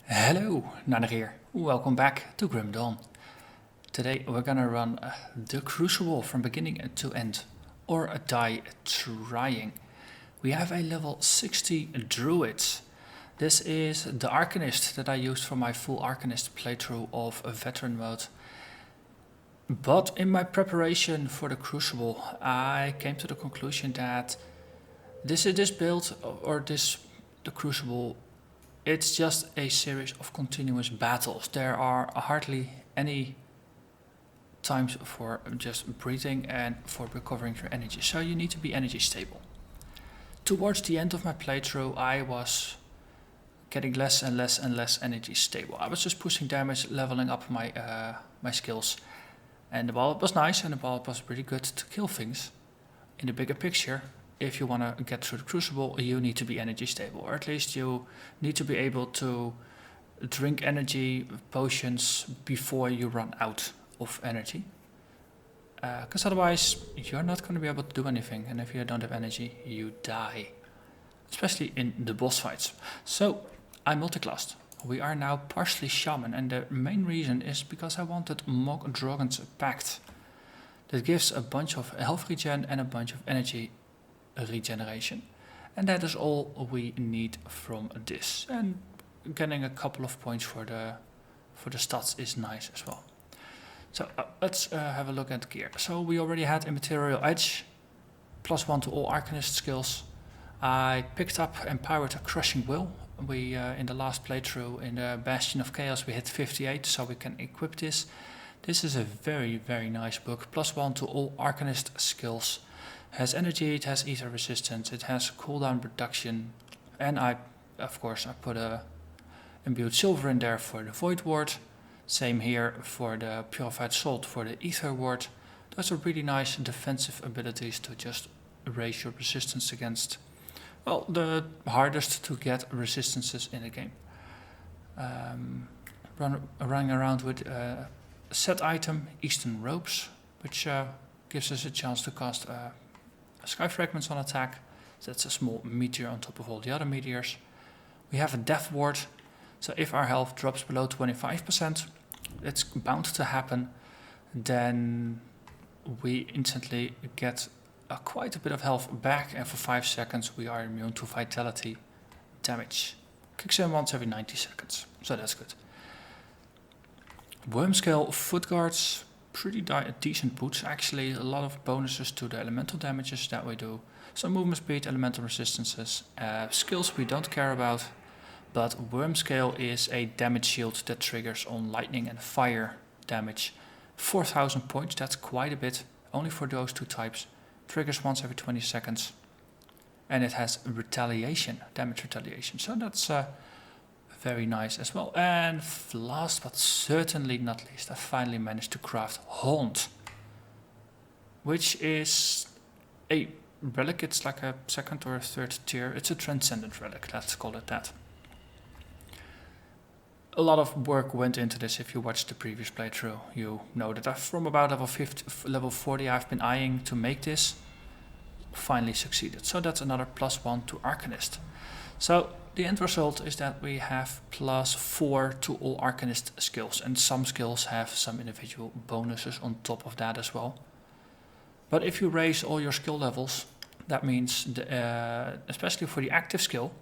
Hello, Narnach here. Welcome back to Grim Dawn. Today we're gonna run the Crucible from beginning to end, or die trying. We have a level 60 Druid. This is the Arcanist that I used for my full Arcanist playthrough of a veteran mode. But in my preparation for the Crucible, I came to the conclusion that this build, or the Crucible, it's just a series of continuous battles. There are hardly any times for just breathing and for recovering your energy, so you need to be energy stable. Towards the end of my playthrough, I was getting less and less and less energy stable. I was just pushing damage, leveling up my skills, and the ball was nice and the ball was pretty good to kill things. In the bigger picture, if you want to get through the Crucible, you need to be energy stable, or at least you need to be able to drink energy potions before you run out of energy. Because otherwise, you're not going to be able to do anything, and if you don't have energy, you die. Especially in the boss fights. So, I multiclassed. We are now partially Shaman, and the main reason is because I wanted Mog Drogon's Pact. That gives a bunch of health regen and a bunch of energy regeneration, and that is all we need from this. And getting a couple of points for the stats is nice as well. So let's have a look at gear. So we already had Immaterial Edge, +1 to all Arcanist skills. I picked up Empowered Crushing Will. We in the last playthrough in the Bastion of Chaos we hit 58, so we can equip this. This is a very, very nice book. +1 to all Arcanist skills. Has energy, it has ether resistance, it has cooldown reduction, and I put a imbued silver in there for the Void Ward. Same here for the Purified Salt for the Ether Ward. Those are really nice defensive abilities to just raise your resistance against, well, the hardest to get resistances in the game. Running around with a set item, Eastern Ropes, which gives us a chance to cast Sky Fragments on attack. So that's a small meteor on top of all the other meteors. We have a Death Ward, so if our health drops below 25%, it's bound to happen, then we instantly get quite a bit of health back, and for 5 seconds we are immune to vitality damage. Kicks in once every 90 seconds, so that's good. Wormscale Foot Guards, pretty decent boots actually. A lot of bonuses to the elemental damages that we do. Some movement speed, elemental resistances, skills we don't care about. But Wormscale is a damage shield that triggers on lightning and fire damage. 4,000 points, that's quite a bit, only for those two types. Triggers once every 20 seconds. And it has retaliation, damage retaliation. So that's very nice as well. And last but certainly not least, I finally managed to craft Haunt, which is a relic. It's like a second or a third tier. It's a transcendent relic, let's call it that. A lot of work went into this. If you watched the previous playthrough, you know that from about level 40 I've been eyeing to make this. Finally succeeded. So that's another +1 to Arcanist. So the end result is that we have +4 to all Arcanist skills, and some skills have some individual bonuses on top of that as well. But if you raise all your skill levels, that means, especially for the active skill,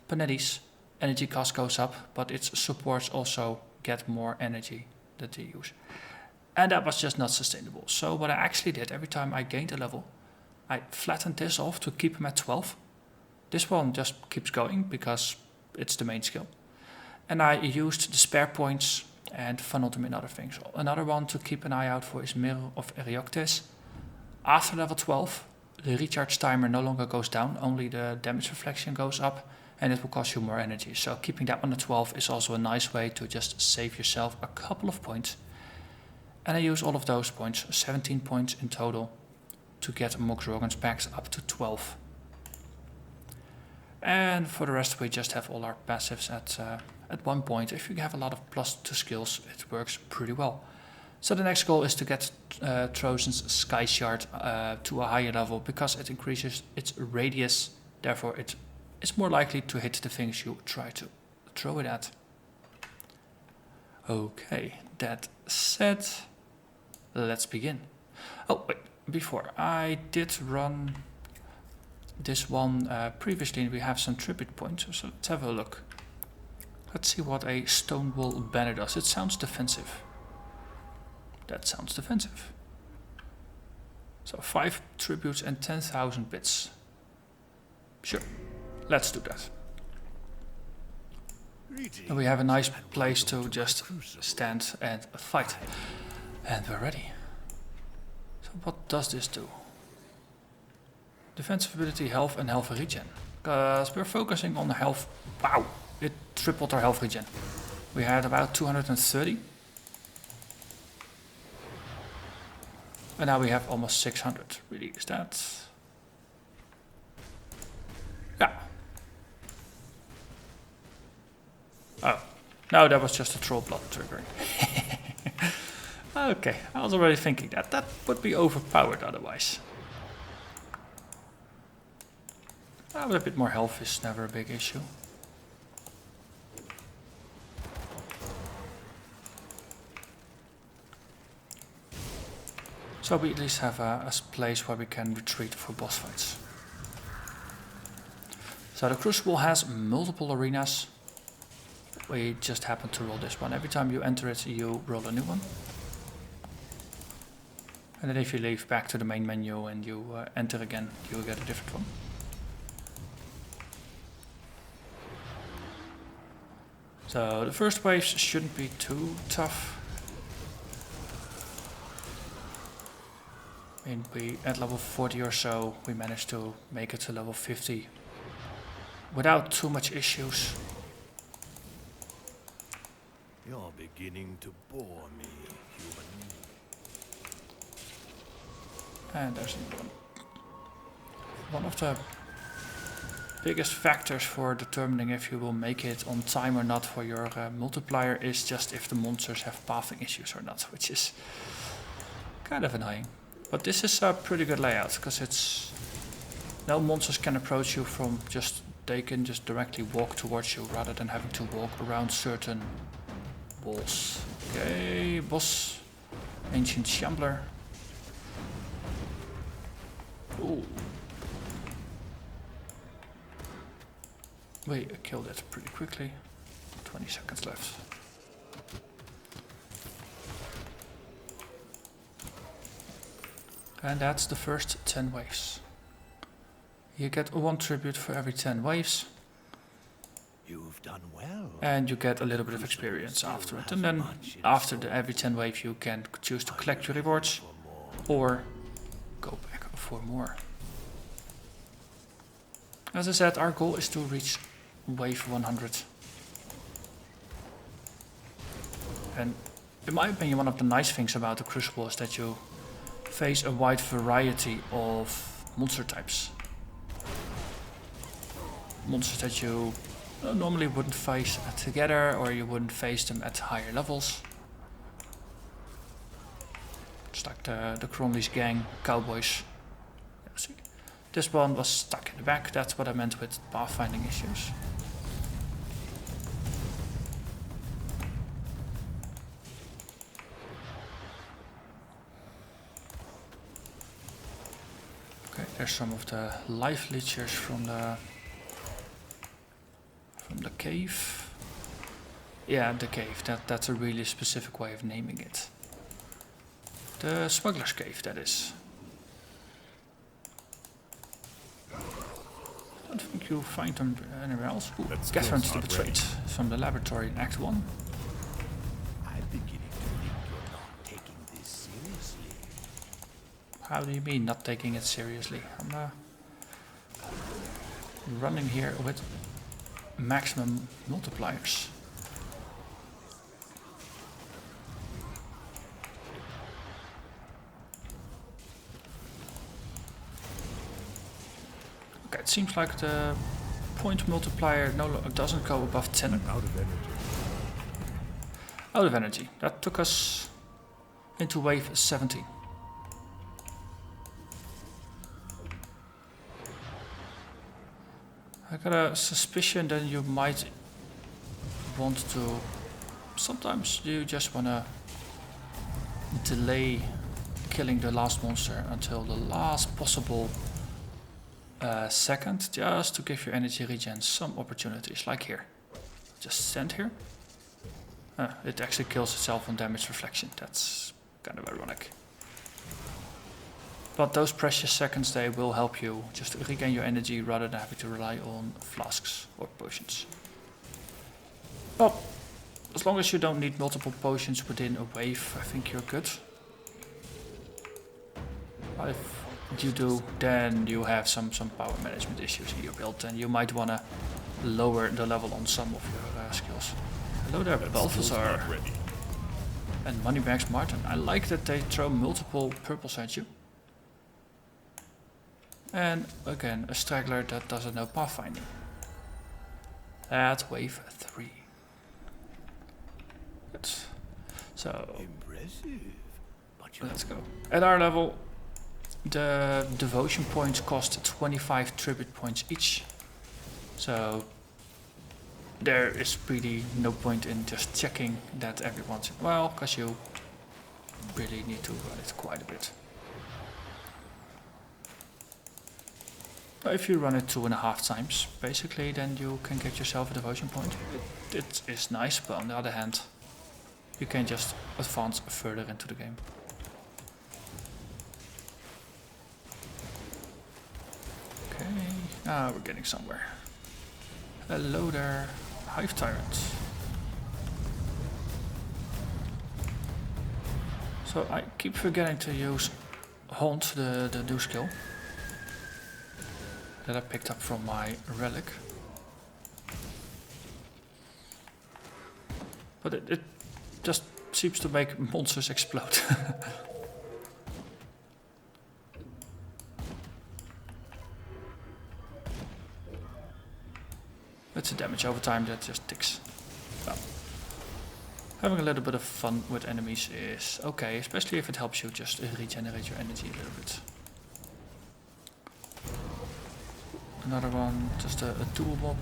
Panetti's energy cost goes up, but its supports also get more energy that they use. And that was just not sustainable. So what I actually did, every time I gained a level, I flattened this off to keep him at 12. This one just keeps going because it's the main skill. And I used the spare points and funneled them in other things. Another one to keep an eye out for is Mirror of Erioctes. After level 12, the recharge timer no longer goes down, only the damage reflection goes up, and it will cost you more energy. So keeping that one at 12 is also a nice way to just save yourself a couple of points. And I use all of those points, 17 points in total, to get Mog Drogon's Pact up to 12. And for the rest we just have all our passives at 1 point. If you have a lot of +2 skills, it works pretty well. So the next goal is to get Trojan's Sky Shard to a higher level, because it increases its radius, therefore it is more likely to hit the things you try to throw it at. Okay, that said, let's begin. Oh, wait, before, I did run this one previously and we have some tribute points, so let's have a look. Let's see what a stone wall banner does. It sounds defensive. That sounds defensive. So 5 tributes and 10,000 bits. Sure, let's do that. And we have a nice place to just stand and fight. And we're ready. So what does this do? Defensive ability, health and health regen. Because we're focusing on the health. Wow, it tripled our health regen. We had about 230. And now we have almost 600. Really, is that? Yeah. Oh, no, that was just a troll blood triggering. Okay, I was already thinking that would be overpowered otherwise. But a bit more health is never a big issue. So we at least have a place where we can retreat for boss fights. So the Crucible has multiple arenas. We just happen to roll this one. Every time you enter it, you roll a new one. And then if you leave back to the main menu and you enter again, you'll get a different one. So the first waves shouldn't be too tough. I mean, at level 40 or so, we managed to make it to level 50 without too much issues. You're beginning to bore me, human. And there's another one. One of the biggest factors for determining if you will make it on time or not for your multiplier is just if the monsters have pathing issues or not, which is kind of annoying. But this is a pretty good layout, because it's no monsters can approach you from they can just directly walk towards you rather than having to walk around certain walls. Okay, boss, ancient shambler. Ooh. We killed it pretty quickly. 20 seconds left. And that's the first 10 waves. You get 1 tribute for every 10 waves. You've done well. And you get a little bit of experience after it. And then after every 10 waves you can choose to collect your rewards or go back for more. As I said, our goal is to reach wave 100. And in my opinion, one of the nice things about the Crucible is that you face a wide variety of monster types. Monsters that you normally wouldn't face together, or you wouldn't face them at higher levels. It's like the Cronley's gang, cowboys. See? This one was stuck in the back, that's what I meant with pathfinding issues. Okay, there's some of the life leechers from the cave. Yeah, the cave. That's a really specific way of naming it. The smuggler's cave, that is. I don't think you'll find them anywhere else. Ooh, Catherine's the Betrayed from the laboratory in Act 1. I'm beginning to think you're not taking this seriously. How do you mean not taking it seriously? I'm running here with maximum multipliers. Okay, it seems like the point multiplier doesn't go above 10. I'm out of energy. Out of energy. That took us into wave 17. I got a suspicion that you might want to sometimes you just wanna delay killing the last monster until the last possible second, just to give your energy regen some opportunities, like here. Just stand here. It actually kills itself on damage reflection. That's kind of ironic. But those precious seconds, they will help you just regain your energy rather than having to rely on flasks or potions. Well, as long as you don't need multiple potions within a wave, I think you're good. If you do, then you have some power management issues in your build, and you might want to lower the level on some of your skills. Hello there, Balthazar. And Moneybags Martin. I like that they throw multiple purples at you. And again, a straggler that doesn't know pathfinding. At wave 3. Good. So, Impressive. But let's go. At our level, the devotion points cost 25 tribute points each. So there is really no point in just checking that every once in a while, because you really need to run it quite a bit. If you run it 2.5 times, basically, then you can get yourself a devotion point. It is nice, but on the other hand, you can just advance further into the game. Okay, now we're getting somewhere. Hello there, Hive Tyrant. So I keep forgetting to use Haunt, the new skill that I picked up from my relic. But it just seems to make monsters explode. It's a damage over time that just ticks. Well, having a little bit of fun with enemies is okay, especially if it helps you just regenerate your energy a little bit. Another one, just a tool mob.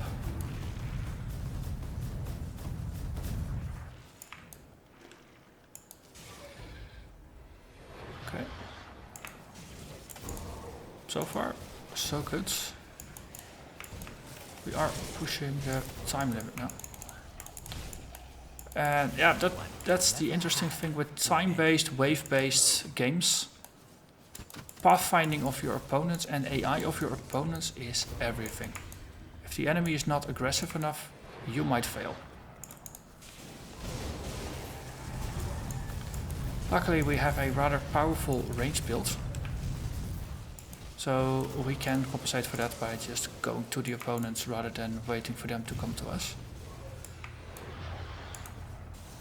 Okay. So far, so good. We are pushing the time limit now. And yeah, that's the interesting thing with time-based, wave-based games. Pathfinding of your opponents and AI of your opponents is everything. If the enemy is not aggressive enough, you might fail. Luckily we have a rather powerful range build, so we can compensate for that by just going to the opponents rather than waiting for them to come to us.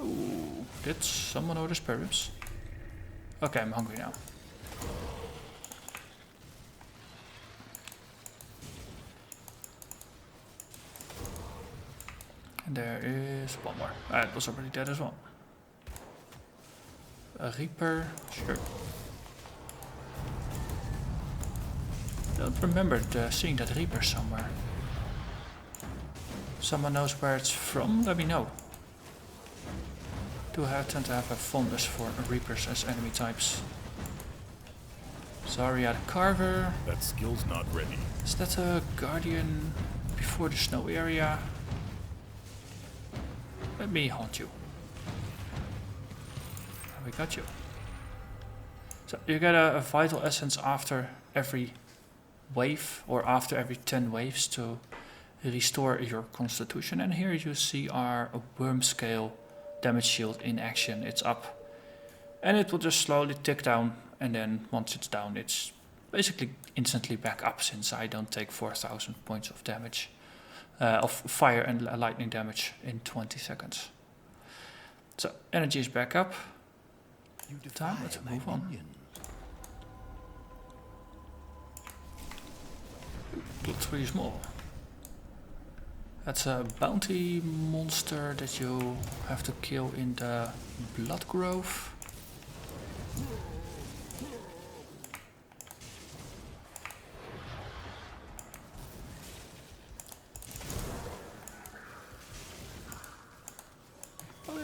Ooh, did someone order spare ribs? Okay, I'm hungry now. And there is one more. It was already dead as well. A Reaper, sure. Don't remember seeing that Reaper somewhere. Someone knows where it's from? Let me know. Do I tend to have a fondness for Reapers as enemy types. Zarya the Carver. that skill's not ready. Is that a Guardian before the snow area? Let me haunt you. We got you. So you get a vital essence after every wave, or after every 10 waves, to restore your constitution. And here you see our worm scale damage shield in action. It's up. And it will just slowly tick down, and then once it's down, it's basically instantly back up, since I don't take 4,000 points of damage. Of fire and lightning damage in 20 seconds. So energy is back up. Time to move on. Looks pretty small. That's a bounty monster that you have to kill in the Blood Grove.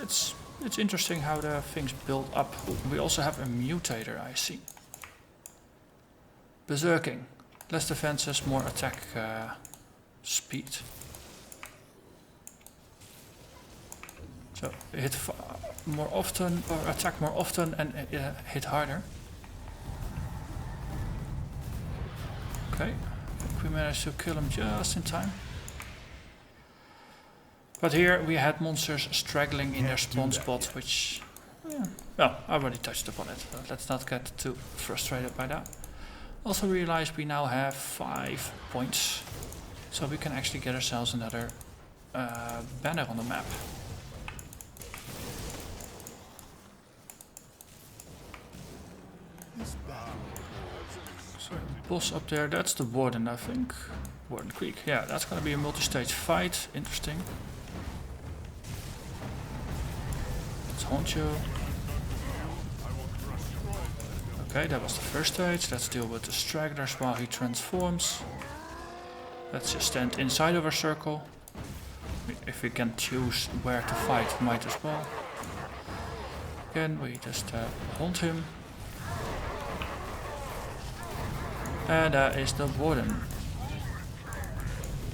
it's interesting how the things build up. We also have a mutator, I see. Berserking. Less defenses, more attack speed. So hit more often, or attack more often and hit harder. Okay, I think we managed to kill him just in time. But here we had monsters straggling in their spawn spot, which, yeah, well, I already touched upon it. So let's not get too frustrated by that. Also realized we now have 5 points, so we can actually get ourselves another banner on the map. So boss up there, that's the Warden, I think. Warden Creek, yeah, that's gonna be a multi-stage fight. Interesting. Let's haunt you. Okay, that was the first stage. Let's deal with the stragglers while he transforms. Let's just stand inside of our circle. If we can choose where to fight, might as well. Again, we just haunt him. And that is the Warden.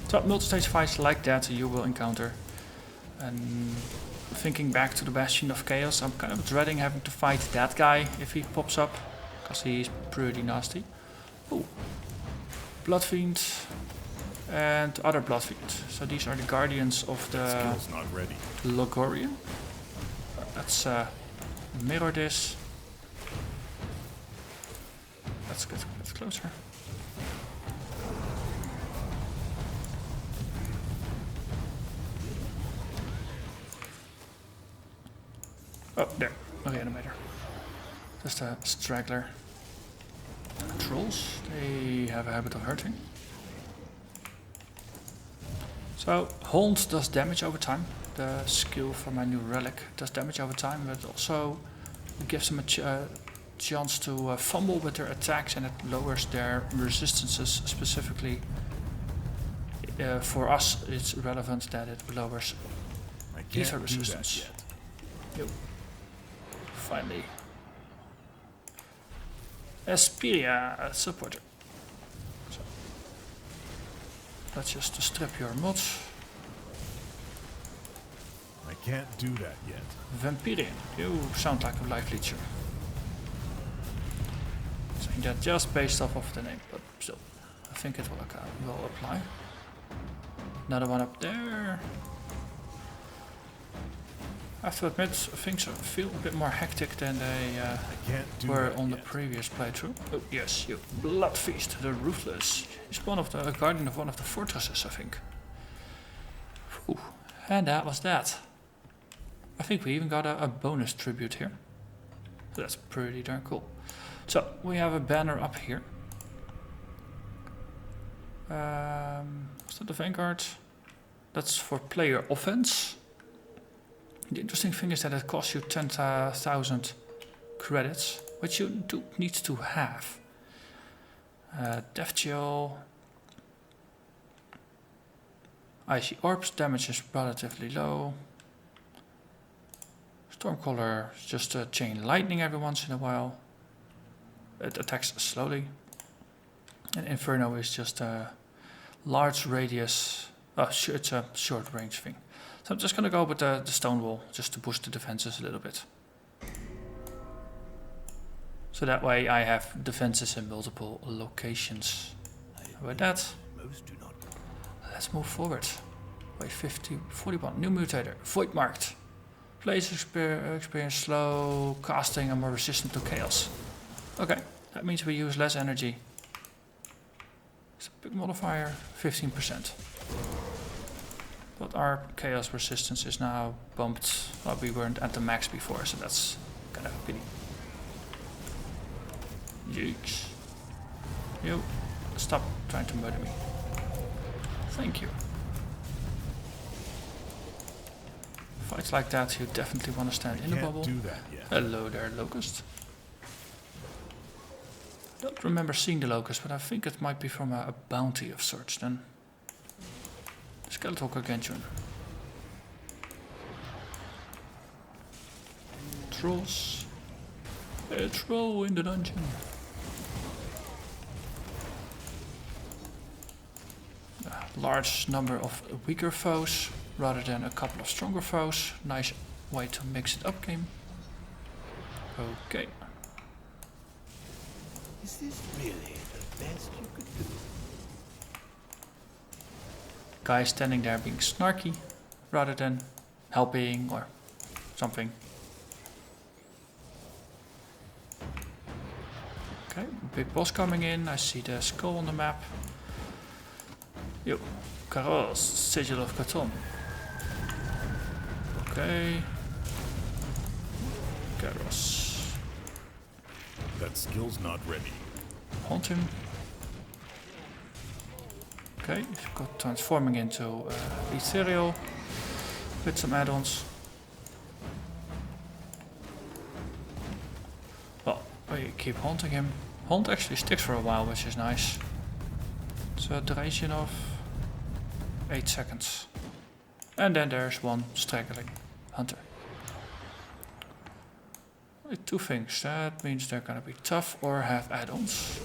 So multi-stage fights like that you will encounter. And thinking back to the Bastion of Chaos, I'm kind of dreading having to fight that guy if he pops up, because he's pretty nasty. Ooh. Bloodfiend and other Bloodfiend. So these are the guardians of the Logorian. Let's mirror this. Let's get closer. Oh, there. A reanimator. Just a straggler. Trolls. They have a habit of hurting. So, Haunt does damage over time. The skill for my new relic does damage over time, but also gives them a chance to fumble with their attacks, and it lowers their resistances. Specifically, for us, it's relevant that it lowers ether resistance. Yep. Finally. Asperia supporter. So, let's just strip your mods. I can't do that yet. Vampirian. You sound like a life leecher. Saying that just based off of the name, but still, I think it will apply. Another one up there. I have to admit, things feel a bit more hectic than they were on the previous playthrough. Oh yes, you Bloodfeast, the Ruthless. He's one of the guardian of one of the fortresses, I think. Whew. And that was that. I think we even got a bonus tribute here. So that's pretty darn cool. So we have a banner up here. Is that the Vanguard? That's for player offense. The interesting thing is that it costs you 10,000 credits, which you do need to have. Death Chill. Icy Orbs damage is relatively low. Stormcaller is just a chain lightning every once in a while. It attacks slowly. And Inferno is just a large radius. Oh, it's a short range thing. So I'm just going to go with the stone wall, just to boost the defenses a little bit. So that way I have defenses in multiple locations. With that, let's move forward. Wait, 41, new mutator, void marked. Players experience slow casting and more resistant to chaos. Okay, that means we use less energy. It's a big modifier, 15%. But our chaos resistance is now bumped. Well, we weren't at the max before, so that's kind of a pity. Jeeks. You, stop trying to murder me. Thank you. Fights like that, you definitely want to stand in the bubble. Hello there, Locust. I don't remember seeing the Locust, but I think it might be from a bounty of sorts then. Skeletal Gargantuan. trolls. A troll in the dungeon. A large number of weaker foes rather than a couple of stronger foes. Nice way to mix it up, game. Okay. Is this really the best you could do? Guy standing there being snarky rather than helping or something. Okay, big boss coming in. I see the skull on the map. Yo, Karos, Sigil of Katon. Okay. Karos. That skill's not ready. Haunt him. Okay, he's got transforming into ethereal with some add-ons. Well, we keep haunting him. Haunt actually sticks for a while, which is nice. So a duration of 8 seconds. And then there's one straggling hunter. Two things. That means they're gonna be tough or have add-ons.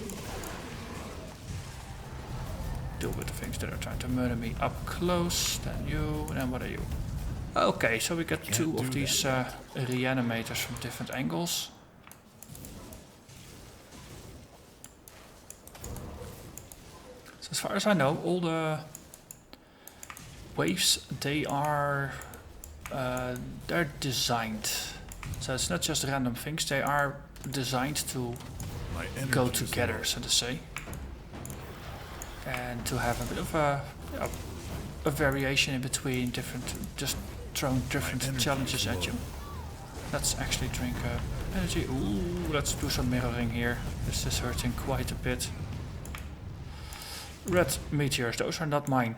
Deal with the things that are trying to murder me up close. Then you, and then what are you? Okay, so we get two of these reanimators from different angles. So as far as I know, all the waves, they're designed. So it's not just random things, they are designed to go together, so to say. And to have a bit of a variation in between different, just throwing different challenges at you. Let's actually drink energy. Ooh, let's do some mirroring here. This is hurting quite a bit. Red meteors, those are not mine.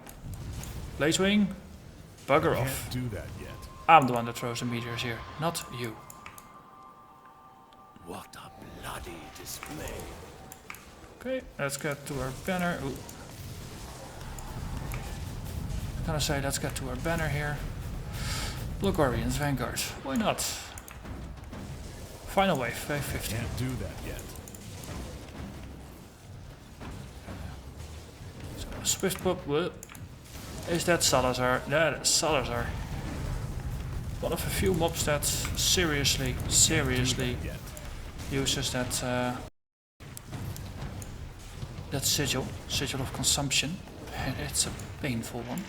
Blazewing, bugger off. Can't do that yet. I'm the one that throws the meteors here, not you. What a bloody display. Okay, let's get to our banner. Ooh. I'm gonna say let's get to our banner here. Blogorians, Vanguard, why not? Final wave, wave 50. Can't do that yet. So, Swift Pop, is that Salazar? That is Salazar. One of a few mobs that seriously uses that sigil of consumption, and it's a painful one.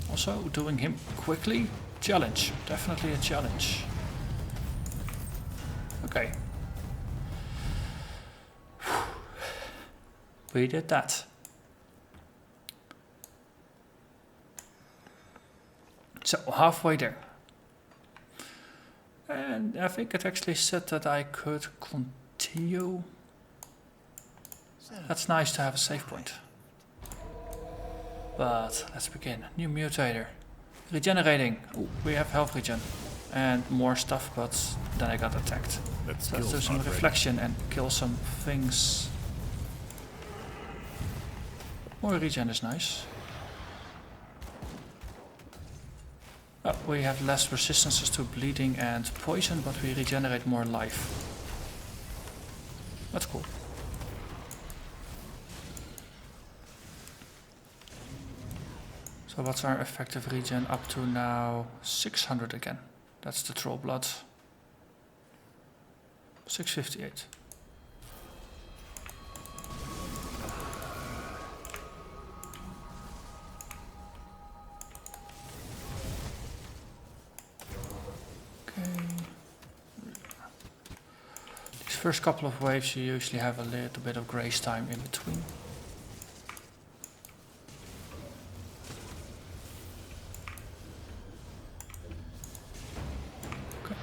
Also, doing him quickly, challenge, definitely a challenge. Okay. We did that. So, halfway there. And I think it actually said that I could continue. That's nice to have a save point. But let's begin. New mutator. Regenerating. Ooh, we have health regen. And more stuff, but then I got attacked. So let's do some reflection and kill some things. More regen is nice. Oh, we have less resistances to bleeding and poison, but we regenerate more life. That's cool. So what's our effective regen up to now? 600 again. That's the troll blood. 658. First couple of waves you usually have a little bit of grace time in between. Okay.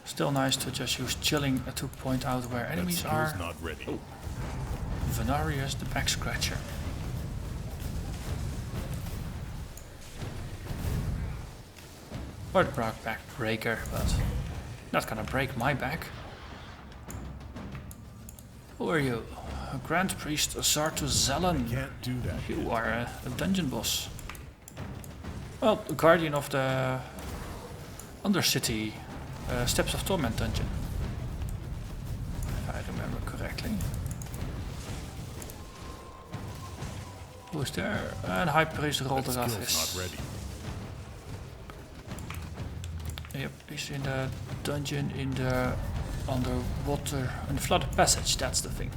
Still nice to just use chilling to point out where enemies are. Not ready. Oh. Venarius, the back scratcher. Or the back breaker, but not gonna break my back. Who are you? A Grand Priest Zartu Zelen. Can't do that. You are a dungeon boss. Well, Guardian of the Undercity Steps of Torment dungeon. If I remember correctly. Who's there? And High Priest Rolderaf is. Yep, he's in the dungeon in the underwater, in the flooded passage, that's the thing.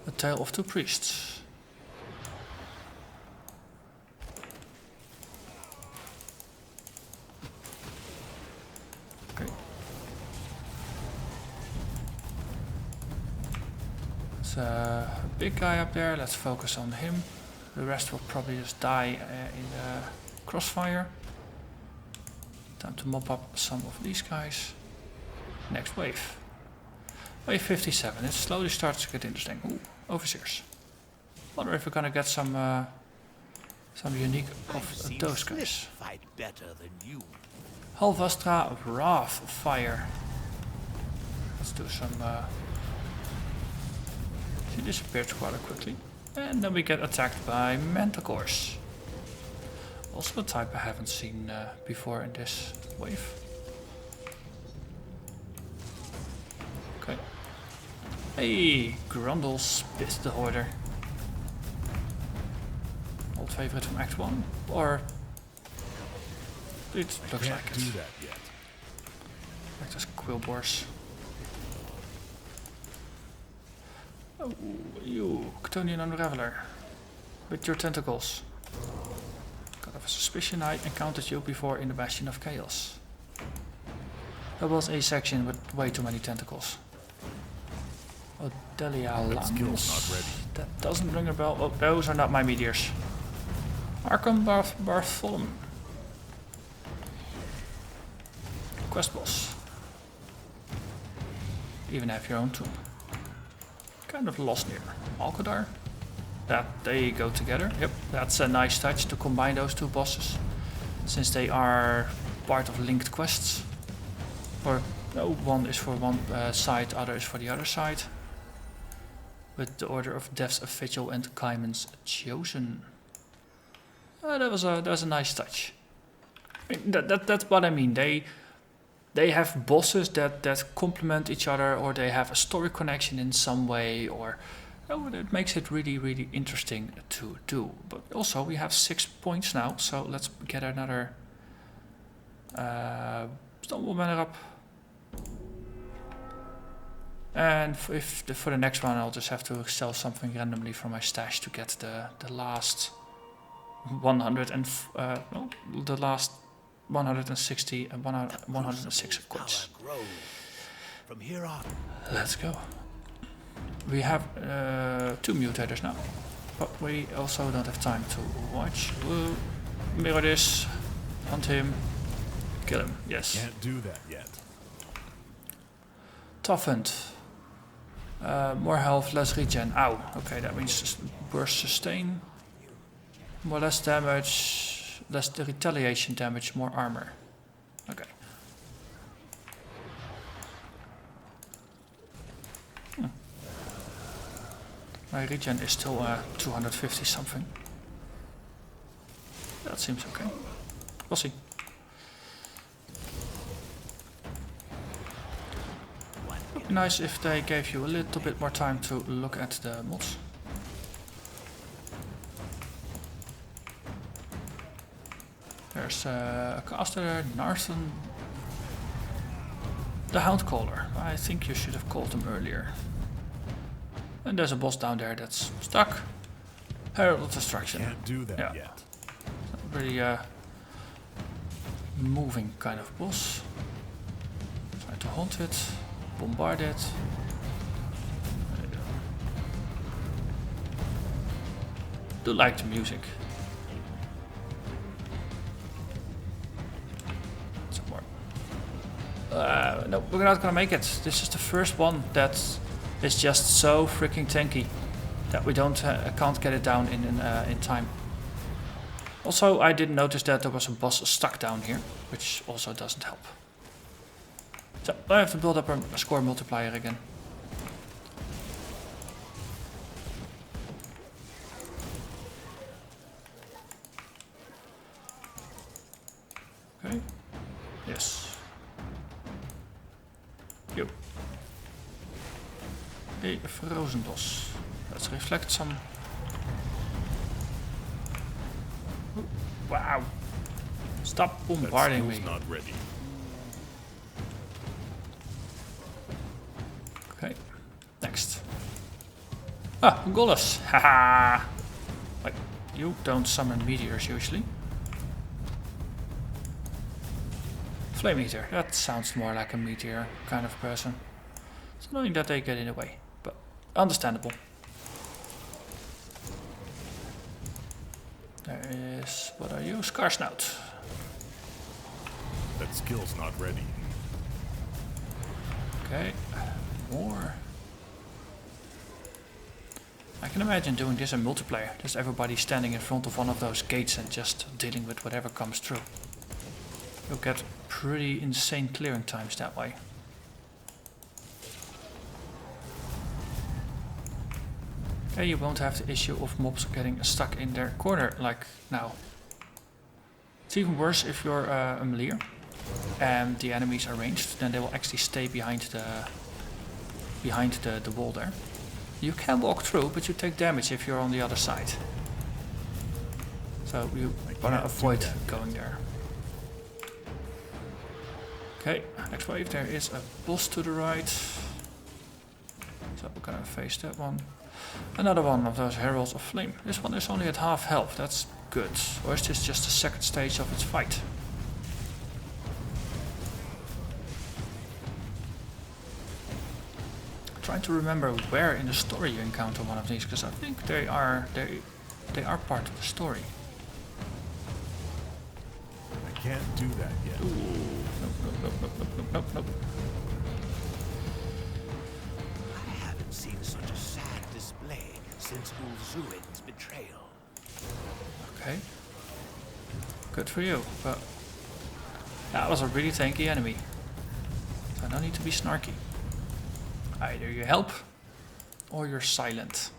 A Tale of Two Priests. Okay. There's a big guy up there, let's focus on him. The rest will probably just die in the crossfire. Time to mop up some of these guys. Next wave. Wave 57. It slowly starts to get interesting. Ooh, overseers. Wonder if we're gonna get some unique of those guys. Fight better than you. Halvastra Wrath of Fire. Let's do some. She disappeared rather quickly, and then we get attacked by Manticores. Also a type I haven't seen before in this wave. Okay. Hey, Grundle Spit the Hoarder. Old favorite from Act 1? Or... it looks like it. Like those Quillbors. Oh, you, Ctonian Unraveler. With your tentacles. Got a suspicion I encountered you before in the Bastion of Chaos. That was a section with way too many tentacles. Odelia Lance. That doesn't ring a bell. Oh, those are not my meteors. Arkham Bartholomew. Quest boss. Even have your own tomb. Kind of lost here. Alcadar. That they go together. Yep, that's a nice touch to combine those two bosses, since they are part of linked quests. Or no, one is for one side, other is for the other side. With the Order of Death's Vigil and Caiman's Chosen. That was a nice touch. I mean, that's what I mean. They have bosses that complement each other, or they have a story connection in some way, or it makes it really interesting to do. But also we have 6 points now, so let's get another Stumble Banner up. And for the next one, I'll just have to sell something randomly from my stash to get the last 100 and the last 160 and 106 coins. From here on. Let's go. We have 2 mutators now, but we also don't have time to watch. We'll mirror this, hunt him, kill him. Yes. Can't do that yet. Toughened. More health, less regen. Ow. Okay, that means burst sustain. More less damage, less the retaliation damage, more armor. Okay. My regen is still 250 something. That seems okay. We'll see. Would be nice if they gave you a little bit more time to look at the mods. There's a caster, Narthan. The Houndcaller. I think you should have called him earlier. And there's a boss down there that's stuck. Herald of Destruction. Can't do that yet. Pretty moving kind of boss. Try to haunt it, bombard it. There you go. Do like the music. Some more. No, we're not gonna make it. This is the first one that is just so freaking tanky that we can't get it down in time. Also, I didn't notice that there was a boss stuck down here, which also doesn't help. So I have to build up a score multiplier again. a frozen boss. Let's reflect some. Ooh, wow! Stop bombarding me. Not ready. Okay, next. Ah, Golas! Haha! Wait, you don't summon meteors usually. Flame Eater, that sounds more like a meteor kind of person. It's annoying that they get in the way, but understandable. There is, what are you? Scarsnout. That skill's not ready. Okay, more. I can imagine doing this in multiplayer, just everybody standing in front of one of those gates and just dealing with whatever comes through. You'll get pretty insane clearing times that way. Okay, you won't have the issue of mobs getting stuck in their corner like now. It's even worse if you're a melee and the enemies are ranged, then they will actually stay behind the wall there. You can walk through, but you take damage if you're on the other side. So you wanna avoid going there. Okay, next wave, there is a boss to the right. So we're gonna face that one. Another one of those Heralds of Flame. This one is only at half health, that's good. Or is this just the second stage of its fight? Trying to remember where in the story you encounter one of these, because I think they are part of the story. I can't do that yet. Nope. I haven't seen such a sad display since Ulzuin's betrayal. Okay. Good for you, but that was a really tanky enemy. So no need to be snarky. Either you help or you're silent.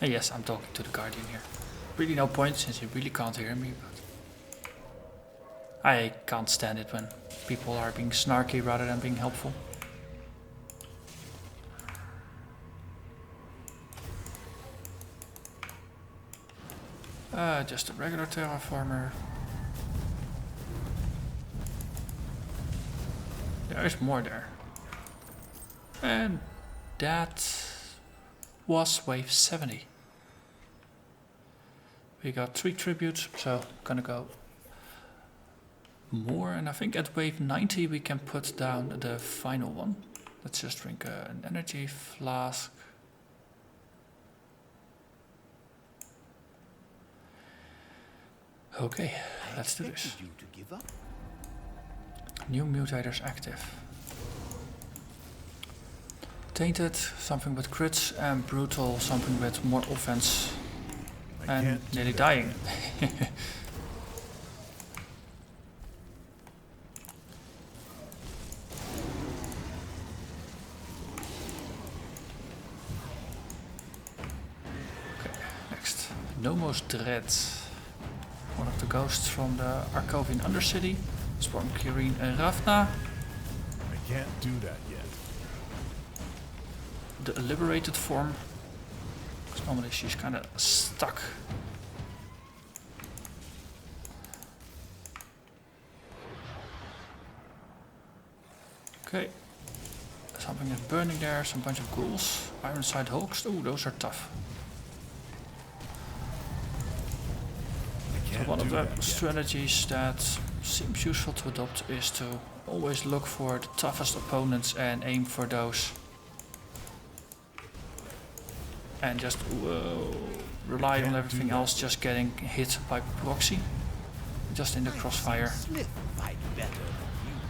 And yes, I'm talking to the Guardian here. Really no point since you really can't hear me, but I can't stand it when people are being snarky rather than being helpful. Just a regular terraformer. There's more there. And that was wave 70. We got 3 tributes, so gonna go more, and I think at wave 90 we can put down the final one. Let's just drink an energy flask. Okay, let's do this. You to give up? New mutators active. Tainted, something with crits, and brutal, something with more offense. And nearly dying. Okay, next. Nomos Dread. One of the ghosts from the Arcovian Undercity. Spawn Kirin and Ravna. I can't do that yet. The liberated form. Because normally she's kind of stuck. Okay. Something is burning there, some bunch of ghouls. Ironside Hulks. Oh, those are tough. So one of the strategies that seems useful to adopt is to always look for the toughest opponents and aim for those. And just rely on everything else just getting hit by proxy. Just in the crossfire.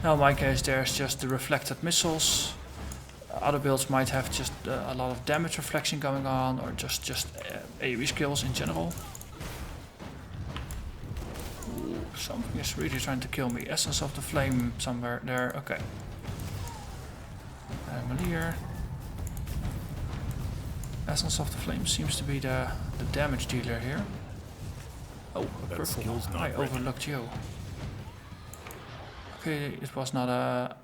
Now in my case there's just the reflected missiles. Other builds might have just a lot of damage reflection going on, or just AoE skills in general. Ooh, something is really trying to kill me. Essence of the Flame somewhere there. Okay. Malier. Essence of the Flame seems to be the damage dealer here. Oh, a purple. I overlooked you. Okay, it was not a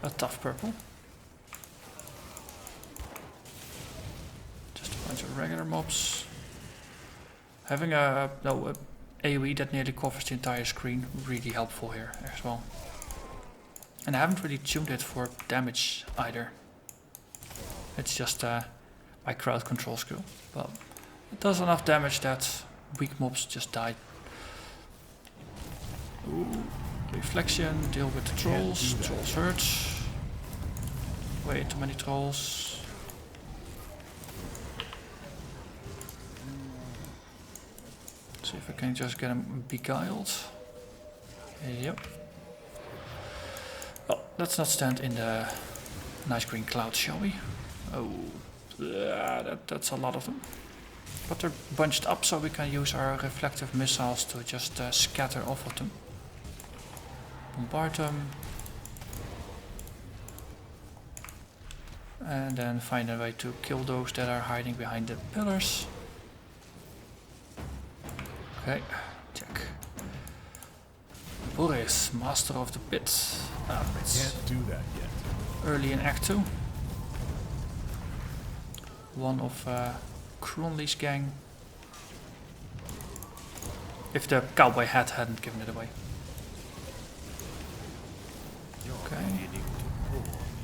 a tough purple. Just a bunch of regular mobs. Having a AoE that nearly covers the entire screen, really helpful here as well. And I haven't really tuned it for damage either. It's just my crowd control skill. But it does enough damage that weak mobs just die. Ooh, reflection, deal with the trolls. Trolls hurt. Way too many trolls. See if I can just get him beguiled. Yep. Well, let's not stand in the nice green clouds, shall we? Oh, that's a lot of them. But they're bunched up, so we can use our reflective missiles to just scatter off of them. Bombard them. And then find a way to kill those that are hiding behind the pillars. Okay, check. Boris, master of the pit. Can't do that yet. Early in Act 2. One of Cronley's gang. If the cowboy hat hadn't given it away. Okay.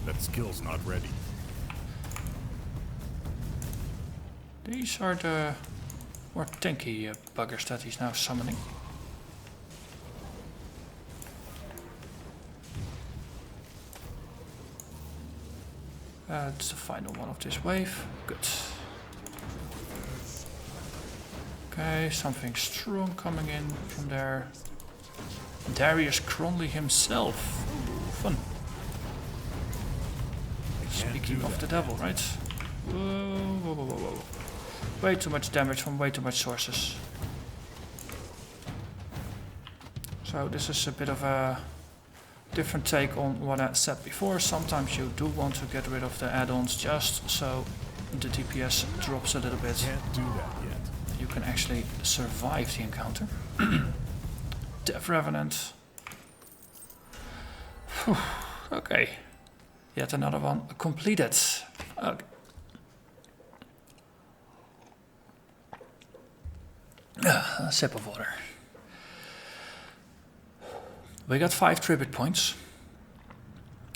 That skill's not ready. These are the more tanky buggers that he's now summoning. It's the final one of this wave. Good. Okay, something strong coming in from there. Darius Cronley himself. Ooh, fun. Speaking of the devil, right? Whoa. Way too much damage from way too much sources. So this is a bit of a different take on what I said before. Sometimes you do want to get rid of the add-ons just so the DPS drops a little bit. Can't do that yet. You can actually survive the encounter. Death Revenant. Whew, okay. Yet another one completed. Okay. A sip of water. We got 5 tribute points.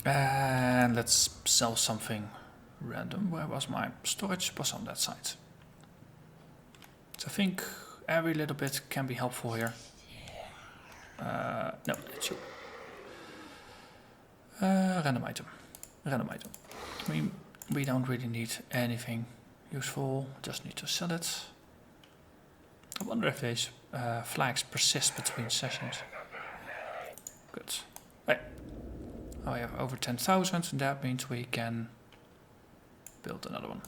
And let's sell something random. Where was my storage? Was on that side. So I think every little bit can be helpful here. No, it's you. Random item. Random item. We don't really need anything useful. Just need to sell it. I wonder if these flags persist between sessions. Good. Right. Oh, we have over 10,000, and that means we can build another one.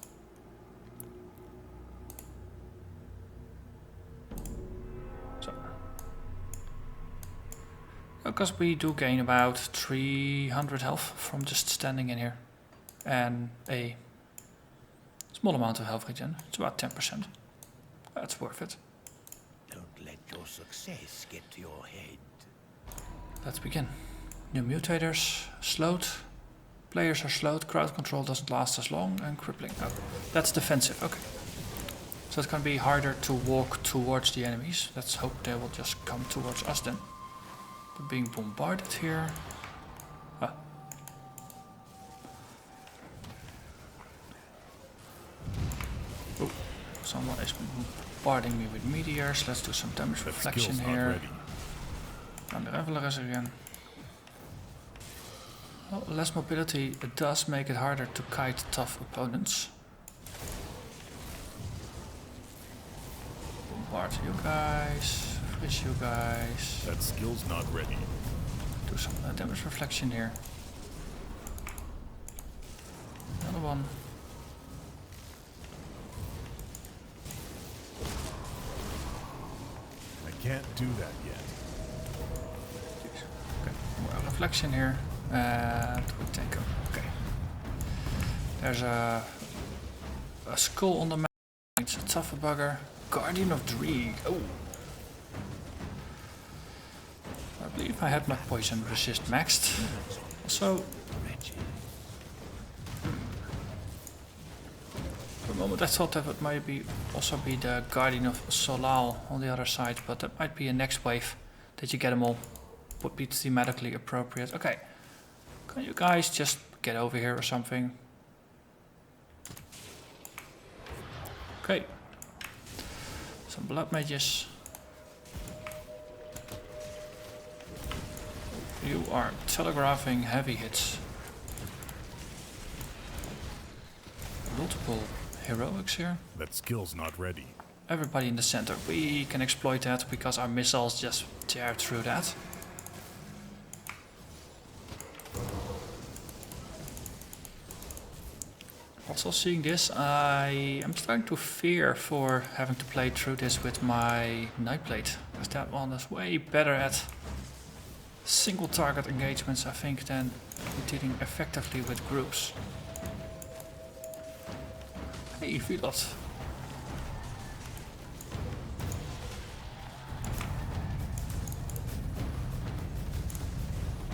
So. Because we do gain about 300 health from just standing in here. And a small amount of health regen. It's about 10%. That's worth it. Don't let your success get to your head. Let's begin. New mutators, slowed. Players are slowed, crowd control doesn't last as long, and crippling. Oh, that's defensive, okay. So it's gonna be harder to walk towards the enemies. Let's hope they will just come towards us then. We're being bombarded here. Ah. Oh, someone is bombarding me with meteors. Let's do some damage reflection here. And the Reveler is again. Well, less mobility does make it harder to kite tough opponents. Bombard you guys, freeze you guys. That skill's not ready. Do some damage reflection here. Another one. I can't do that yet. Okay, more reflection here. And we take him. Okay. There's a skull on the map. It's a tougher bugger. Guardian of Dreeg. Oh. I believe I had my poison resist maxed. Also, moment I thought that would maybe also be the Guardian of Solal on the other side, but that might be a next wave that you get them all. Would be thematically appropriate. Okay, can you guys just get over here or something? Okay, some blood mages. You are telegraphing heavy hits. Multiple heroics here. That skill's not ready. Everybody in the center. We can exploit that because our missiles just tear through that. Also seeing this, I am starting to fear for having to play through this with my Nightblade, because that one is way better at single target engagements, I think, than dealing effectively with groups. Hey, Vilot.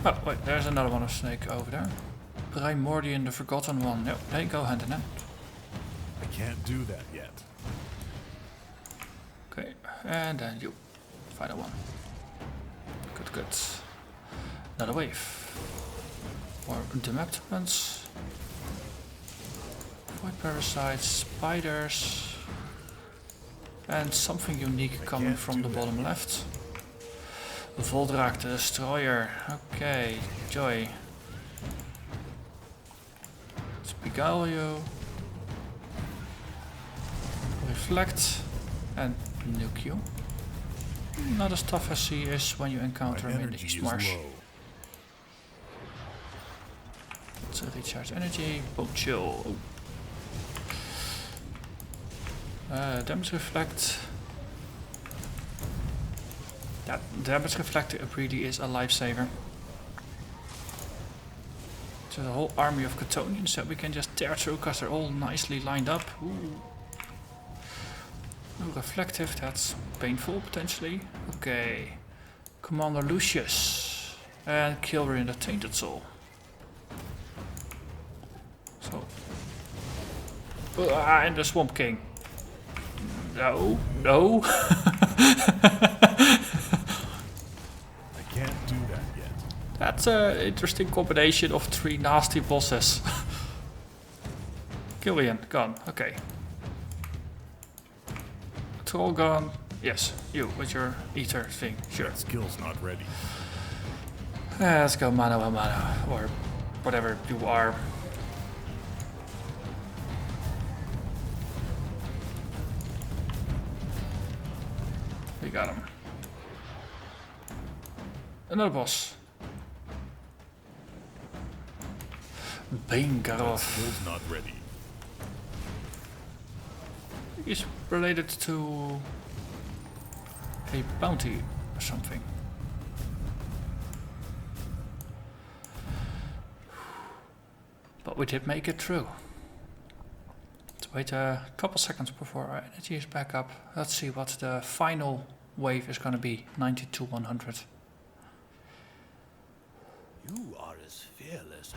Oh, wait, there's another one of Snake over there. Primordian, the Forgotten One. No, they go hand in hand. I can't do that yet. Okay, and then you. Final one. Good, good. Another wave. More demaptiments. Void parasites, spiders. And something unique coming from the bottom left. Voldrak the Destroyer. Okay, joy. Beguile you. Reflect. And nuke you. Not as tough as he is when you encounter him in the East Marsh. Let's recharge energy. Boom, chill. Damage reflect. That damage reflect really is a lifesaver. So the whole army of Catonians that we can just tear through because they're all nicely lined up. Ooh. Ooh, reflective, that's painful potentially. Okay. Commander Lucius. And Kilrian the Tainted Soul. So. And the Swamp King. No, no. Can't do that yet. That's an interesting combination of three nasty bosses. Killian, gone. Okay. Troll gone. Yes, you with your ether thing. Sure. That skill's not ready. Let's go mano a mano. Or whatever you are. We got him. Another boss. That Bangarov. skill's not ready. He's related to a bounty or something. But we did make it through. Let's wait a couple seconds before our energy is back up. Let's see what the final wave is going to be. 90 to 100. You are as fearless.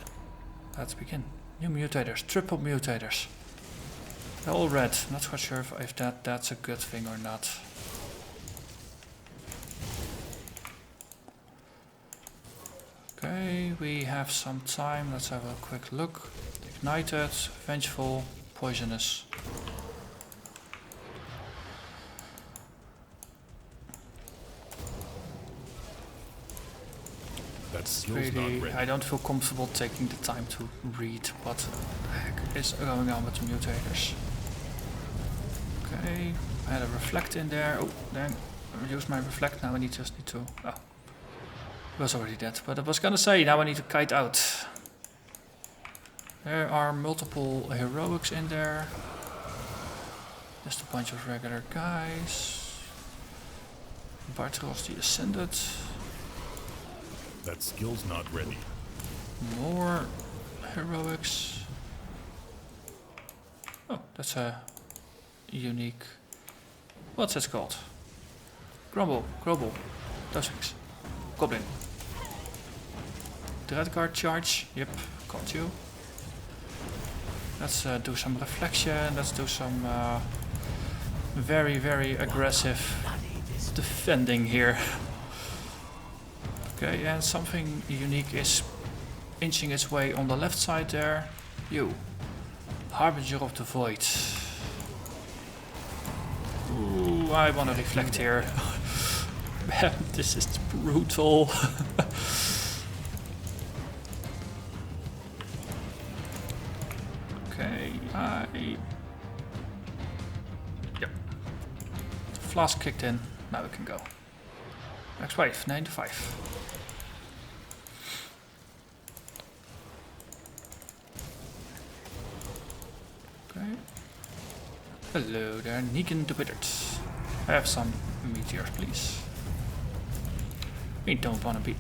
Let's begin. New mutators, triple mutators. They're all red. Not quite sure if that's a good thing or not. Okay, we have some time. Let's have a quick look. Ignited, vengeful, poisonous. That skill's Really, not ready. I don't feel comfortable taking the time to read what the heck is going on with the mutators. Okay, I had a reflect in there. Oh, then I used my reflect. Now I just need to. Oh, it was already dead. But I was gonna say now I need to kite out. There are multiple heroics in there. Just a bunch of regular guys. Bartros the Ascended. That skill's not ready. More heroics. Oh, that's a unique. What's it called? Grumble, those things. Goblin. Dreadguard charge. Yep, got you. Let's do some reflection. Let's do some very, very aggressive defending here. Okay, and something unique is inching its way on the left side there. You, Harbinger of the Void. Ooh, I want to reflect here. Man, this is brutal. Okay, yep. Flask kicked in. Now we can go. Next wave, 9 to 5. Okay. Hello there, Negan the Withered. Have some meteors, please. We don't want to be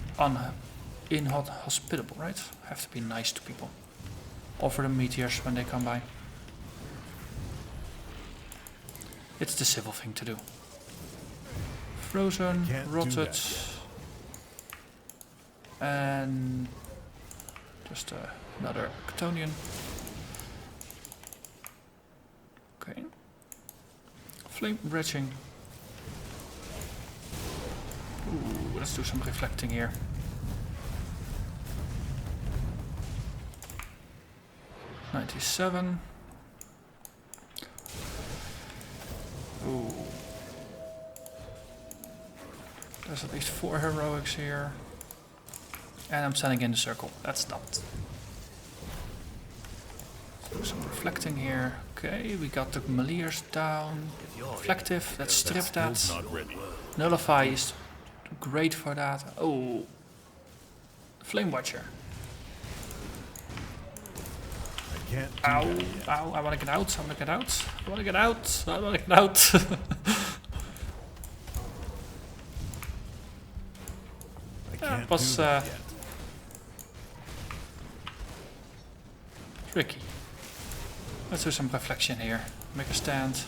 inhospitable, right? Have to be nice to people. Offer them meteors when they come by. It's the civil thing to do. Frozen, rotted, and just another Chthonian. Okay. Flame bridging. Ooh, let's do some reflecting here. $97. Ooh. There's at least 4 heroics here. And I'm standing in the circle. That's stopped. Do some reflecting here. Okay, we got the Meliers down. Reflective, let's strip that. Nullify is great for that. Oh. Flame Watcher. Ow, ow, I wanna get out, I wanna get out, I wanna get out, I wanna get out. That was tricky. Let's do some reflection here. Make a stand.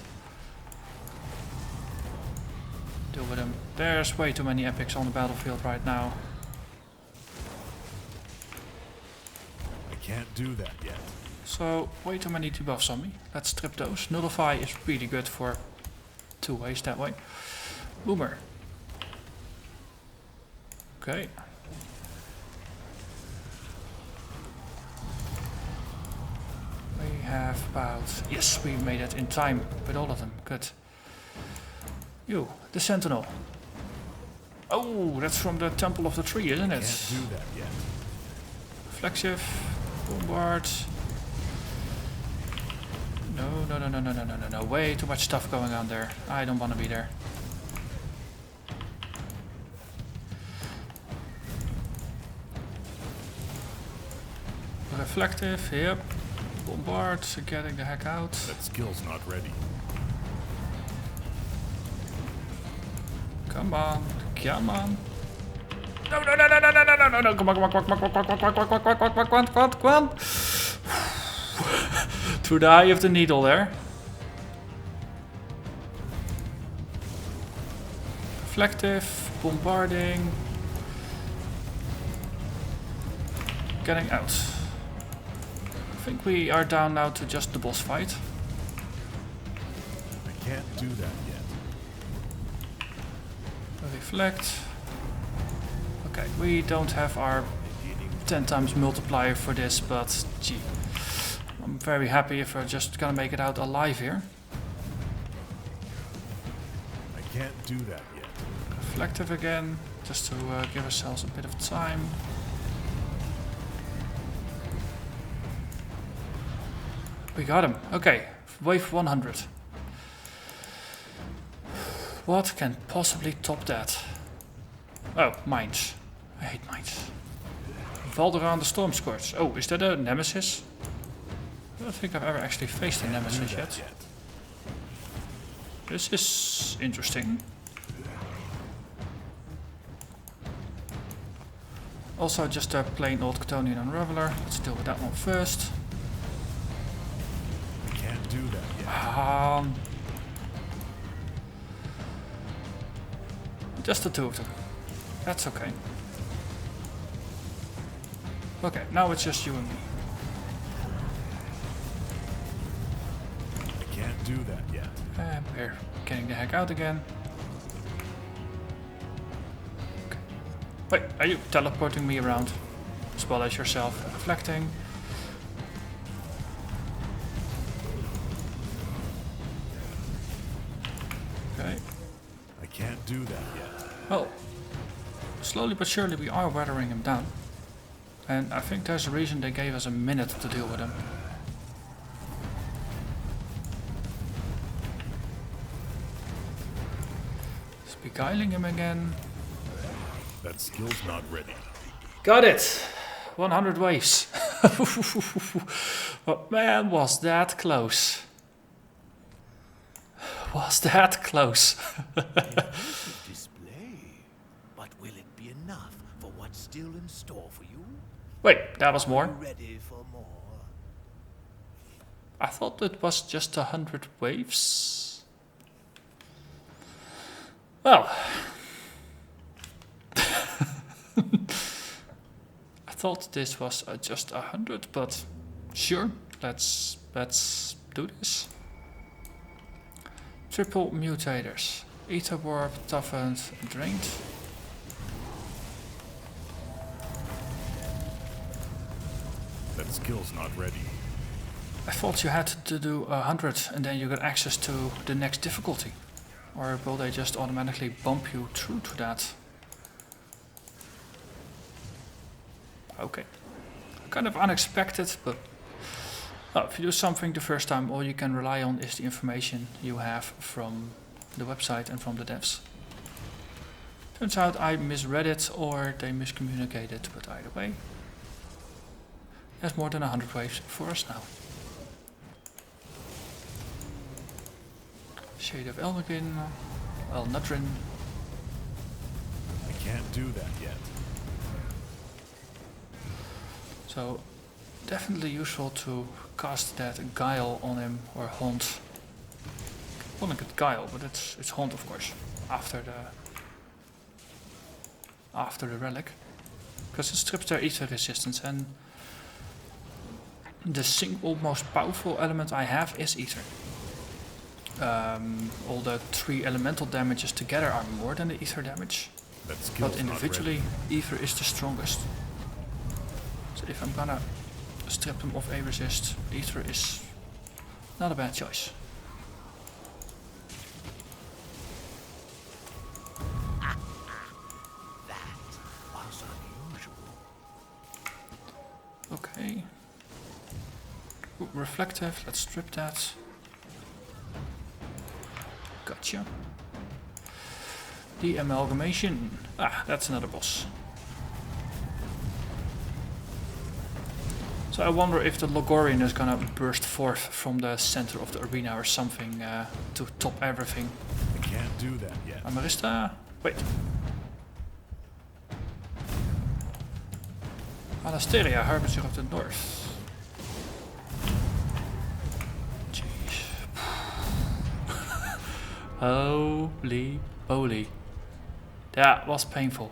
Deal with him. There's way too many epics on the battlefield right now. I can't do that yet. So, way too many debuffs on me. Let's strip those. Nullify is really good for 2 ways that way. Boomer. Okay. We have about... Yes, we made it in time with all of them. Good. You, the Sentinel. Oh, that's from the Temple of the Tree, isn't it? Can't do that yet. Reflexive. Bombard. No. Way too much stuff going on there. I don't want to be there. Reflective, yep. Bombard, getting the heck out. That skill's not ready. Come on, come on. No, come on. Through the eye of the needle there. Reflective, bombarding. Getting out. I think we are down now to just the boss fight. I can't do that yet. Reflect. Okay, we don't have our 10 times multiplier for this, but gee. I'm very happy if we're just gonna make it out alive here. I can't do that yet. Reflective again, just to give ourselves a bit of time. We got him. Okay, wave 100. What can possibly top that? Oh, mines. I hate mines. Valderan the Stormscourge. Oh, is that a nemesis? I don't think I've ever actually faced a nemesis yet. This is interesting. Also just a plain old Chthonian Unraveler. Let's deal with that one first. I can't do that yet. Just the 2 of them. That's okay. Okay, now it's just you and me. do that yet. And we're getting the heck out again. Okay. Wait, are you teleporting me around? As well as yourself reflecting? Okay. I can't do that yet. Well, slowly but surely we are weathering him down. And I think there's a reason they gave us a minute to deal with him. Just beguiling him again. That skill's not ready. Got it! 100 waves. But man, was that close. Was that close. Impressive display. But will it be enough for what's still in store for you? Wait, that was more? Are you ready for more? I thought it was just 100 waves. Well. I thought this was just 100, but sure, let's do this. Triple mutators. Ether warp, toughened, drained. That skill's not ready. I thought you had to do 100 and then you got access to the next difficulty. Or will they just automatically bump you through to that? Okay. Kind of unexpected, but if you do something the first time, all you can rely on is the information you have from the website and from the devs. Turns out I misread it or they miscommunicated, but either way, there's more than 100 waves for us now. Shade of Elnagin, Elnadrin. I can't do that yet. So definitely useful to cast that Guile on him or Haunt. Calling it Guile, but it's Haunt of course. After the relic. Because it strips their ether resistance and the single most powerful element I have is ether. All the 3 elemental damages together are more than the ether damage. That skill's But individually, not ready. ether is the strongest. So if I'm gonna strip them of a resist, ether is not a bad choice. That was unusual. Okay. Ooh, reflective, let's strip that. Gotcha. The amalgamation. Ah, that's another boss. So I wonder if the Logorian is gonna burst forth from the center of the arena or something to top everything. I can't do that yet. Amarista? Wait. Alasteria, Harbinger of the North. Jeez. Holy moly. That was painful.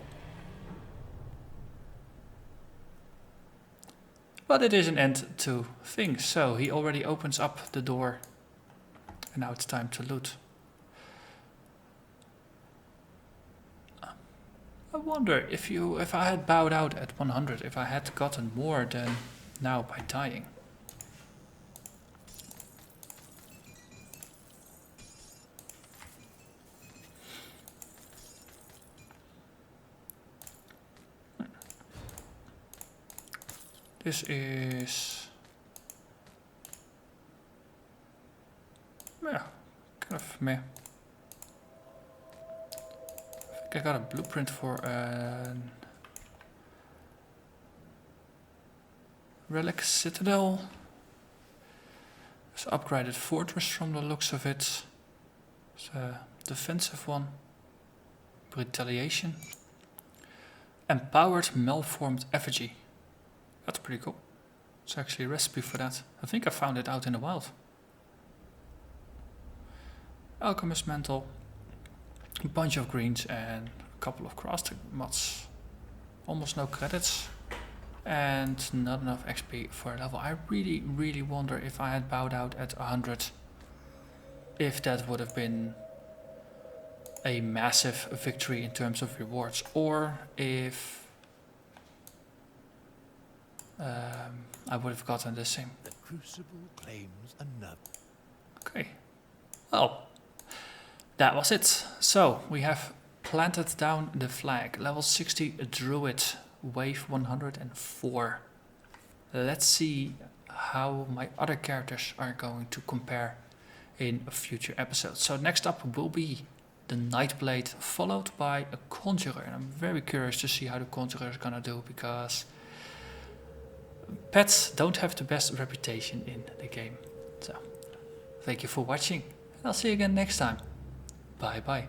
But it is an end to things, so he already opens up the door. And now it's time to loot. I wonder if I had bowed out at 100, if I had gotten more than now by dying. This is, yeah, kind of meh. I think I got a blueprint for a relic citadel. It's an upgraded fortress from the looks of it. It's a defensive one. Retaliation. Empowered malformed effigy. That's pretty cool. It's actually a recipe for that. I think I found it out in the wild. Alchemist mantle. A bunch of greens and a couple of crafting mods. Almost no credits. And not enough XP for a level. I really wonder if I had bowed out at 100. if that would have been a massive victory in terms of rewards, or if I would have gotten the same. The Crucible claims another. Okay. Well, that was it. So we have planted down the flag. Level 60 Druid, wave 104. Let's see how my other characters are going to compare in a future episode. So next up will be the Nightblade, followed by a Conjurer. And I'm very curious to see how the Conjurer is gonna do, because pets don't have the best reputation in the game. So thank you for watching, and I'll see you again next time. Bye bye.